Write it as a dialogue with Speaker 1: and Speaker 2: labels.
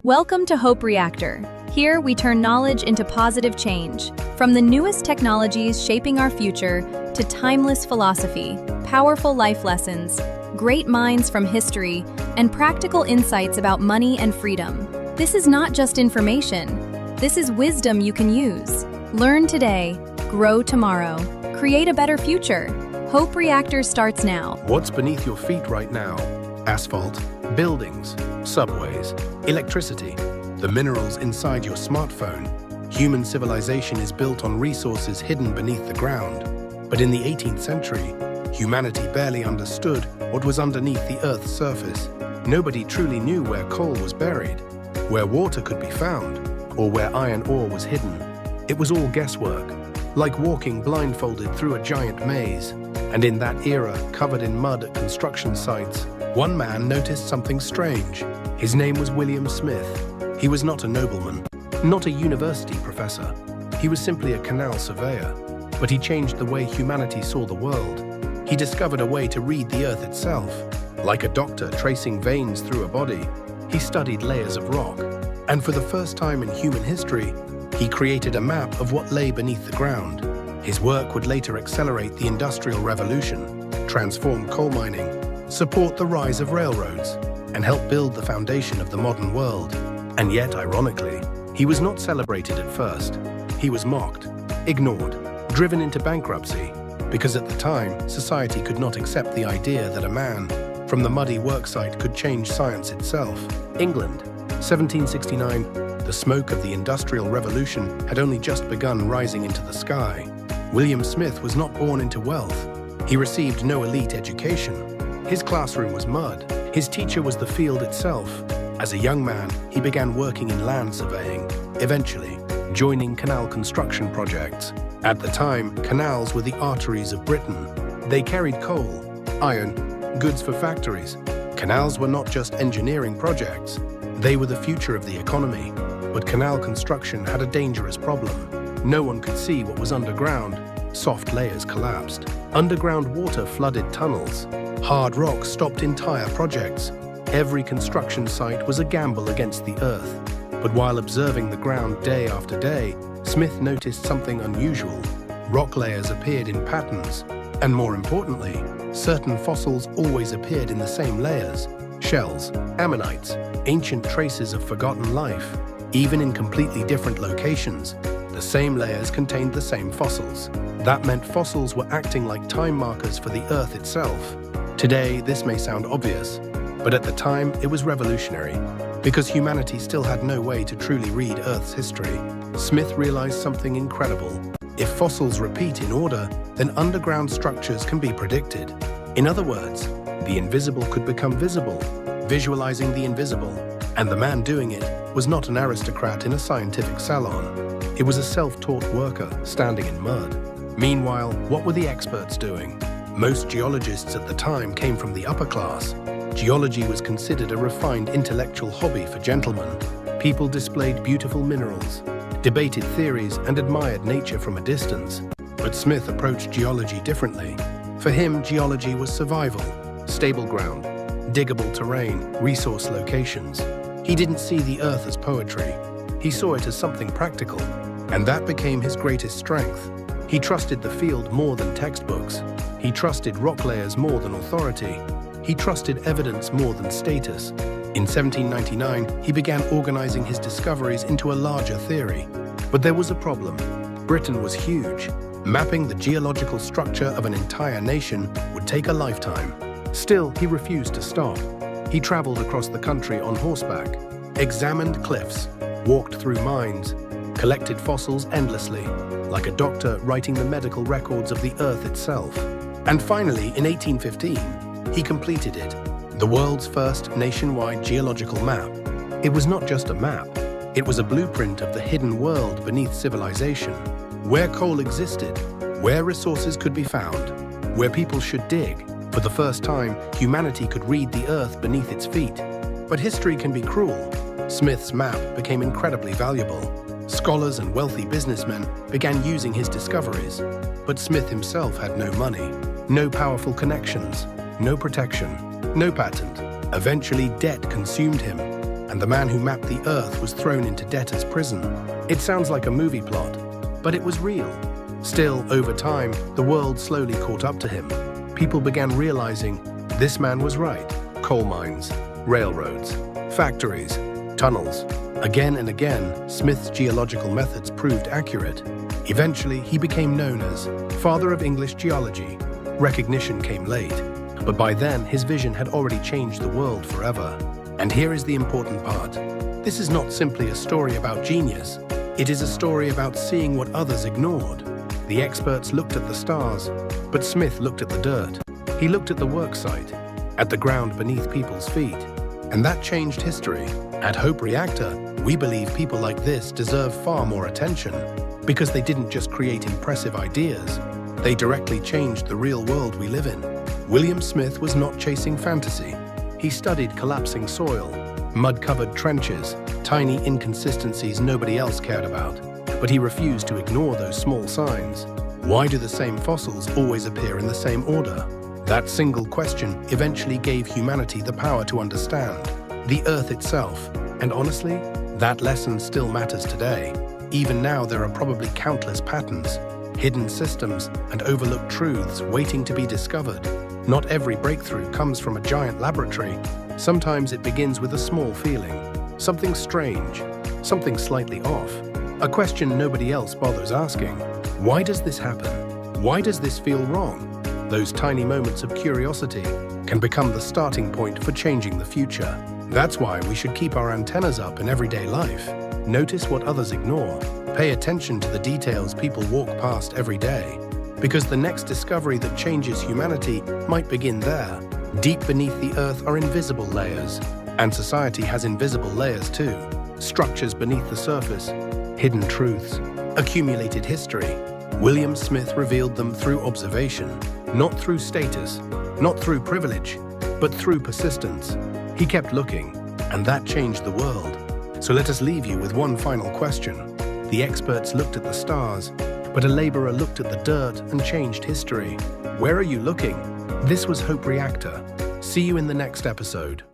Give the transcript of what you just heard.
Speaker 1: Welcome to Hope Reactor. Here we turn knowledge into positive change. From the newest technologies shaping our future to timeless philosophy, powerful life lessons, great minds from history, and practical insights about money and freedom. This is not just information. This is wisdom you can use. Learn today, grow tomorrow, create a better future. Hope Reactor starts now.
Speaker 2: What's beneath your feet right now? Asphalt, buildings, subways, electricity, the minerals inside your smartphone. Human civilization is built on resources hidden beneath the ground. But in the 18th century, humanity barely understood what was underneath the Earth's surface. Nobody truly knew where coal was buried, where water could be found, or where iron ore was hidden. It was all guesswork, like walking blindfolded through a giant maze. And in that era, covered in mud at construction sites, one man noticed something strange. His name was William Smith. He was not a nobleman, not a university professor. He was simply a canal surveyor. But he changed the way humanity saw the world. He discovered a way to read the Earth itself. Like a doctor tracing veins through a body, he studied layers of rock. And for the first time in human history, he created a map of what lay beneath the ground. His work would later accelerate the Industrial Revolution, transform coal mining, support the rise of railroads, and help build the foundation of the modern world. And yet, ironically, he was not celebrated at first. He was mocked, ignored, driven into bankruptcy, because at the time, society could not accept the idea that a man from the muddy worksite could change science itself. England, 1769, the smoke of the Industrial Revolution had only just begun rising into the sky. William Smith was not born into wealth. He received no elite education. His classroom was mud. His teacher was the field itself. As a young man, he began working in land surveying, eventually joining canal construction projects. At the time, canals were the arteries of Britain. They carried coal, iron, goods for factories. Canals were not just engineering projects. They were the future of the economy. But canal construction had a dangerous problem. No one could see what was underground. Soft layers collapsed. Underground water flooded tunnels. Hard rock stopped entire projects. Every construction site was a gamble against the earth. But while observing the ground day after day, Smith noticed something unusual. Rock layers appeared in patterns. And more importantly, certain fossils always appeared in the same layers. Shells, ammonites, ancient traces of forgotten life. Even in completely different locations, the same layers contained the same fossils. That meant fossils were acting like time markers for the Earth itself. Today, this may sound obvious, but at the time, it was revolutionary, because humanity still had no way to truly read Earth's history. Smith realized something incredible. If fossils repeat in order, then underground structures can be predicted. In other words, the invisible could become visible, visualizing the invisible. And the man doing it was not an aristocrat in a scientific salon. It was a self-taught worker standing in mud. Meanwhile, what were the experts doing? Most geologists at the time came from the upper class. Geology was considered a refined intellectual hobby for gentlemen. People displayed beautiful minerals, debated theories, and admired nature from a distance. But Smith approached geology differently. For him, geology was survival, stable ground, diggable terrain, resource locations. He didn't see the Earth as poetry. He saw it as something practical, and that became his greatest strength. He trusted the field more than textbooks. He trusted rock layers more than authority. He trusted evidence more than status. In 1799, he began organizing his discoveries into a larger theory. But there was a problem. Britain was huge. Mapping the geological structure of an entire nation would take a lifetime. Still, he refused to stop. He traveled across the country on horseback, examined cliffs, walked through mines, collected fossils endlessly, like a doctor writing the medical records of the Earth itself. And finally, in 1815, he completed it, the world's first nationwide geological map. It was not just a map, it was a blueprint of the hidden world beneath civilization, where coal existed, where resources could be found, where people should dig. For the first time, humanity could read the Earth beneath its feet. But history can be cruel. Smith's map became incredibly valuable. Scholars and wealthy businessmen began using his discoveries. But Smith himself had no money, no powerful connections, no protection, no patent. Eventually, debt consumed him. and the man who mapped the Earth was thrown into debtor's prison. It sounds like a movie plot, but it was real. Still, over time, the world slowly caught up to him. People began realizing this man was right. Coal mines, railroads, factories, tunnels. Again and again, Smith's geological methods proved accurate. Eventually, he became known as Father of English Geology. Recognition came late, but by then, his vision had already changed the world forever. And here is the important part. This is not simply a story about genius. It is a story about seeing what others ignored. The experts looked at the stars, but Smith looked at the dirt. He looked at the worksite, at the ground beneath people's feet. And that changed history. At Hope Reactor, we believe people like this deserve far more attention because they didn't just create impressive ideas, they directly changed the real world we live in. William Smith was not chasing fantasy. He studied collapsing soil, mud-covered trenches, tiny inconsistencies nobody else cared about. But he refused to ignore those small signs. Why do the same fossils always appear in the same order? That single question eventually gave humanity the power to understand the Earth itself. And honestly, that lesson still matters today. Even now, there are probably countless patterns, hidden systems, and overlooked truths waiting to be discovered. Not every breakthrough comes from a giant laboratory. Sometimes it begins with a small feeling, something strange, something slightly off, a question nobody else bothers asking. Why does this happen? Why does this feel wrong? Those tiny moments of curiosity can become the starting point for changing the future. That's why we should keep our antennas up in everyday life. Notice what others ignore. Pay attention to the details people walk past every day. Because the next discovery that changes humanity might begin there. Deep beneath the Earth are invisible layers. And society has invisible layers too. Structures beneath the surface, hidden truths, accumulated history. William Smith revealed them through observation, not through status, not through privilege, but through persistence. He kept looking, and that changed the world. So let us leave you with one final question. The experts looked at the stars, but a laborer looked at the dirt and changed history. Where are you looking? This was Hope Reactor. See you in the next episode.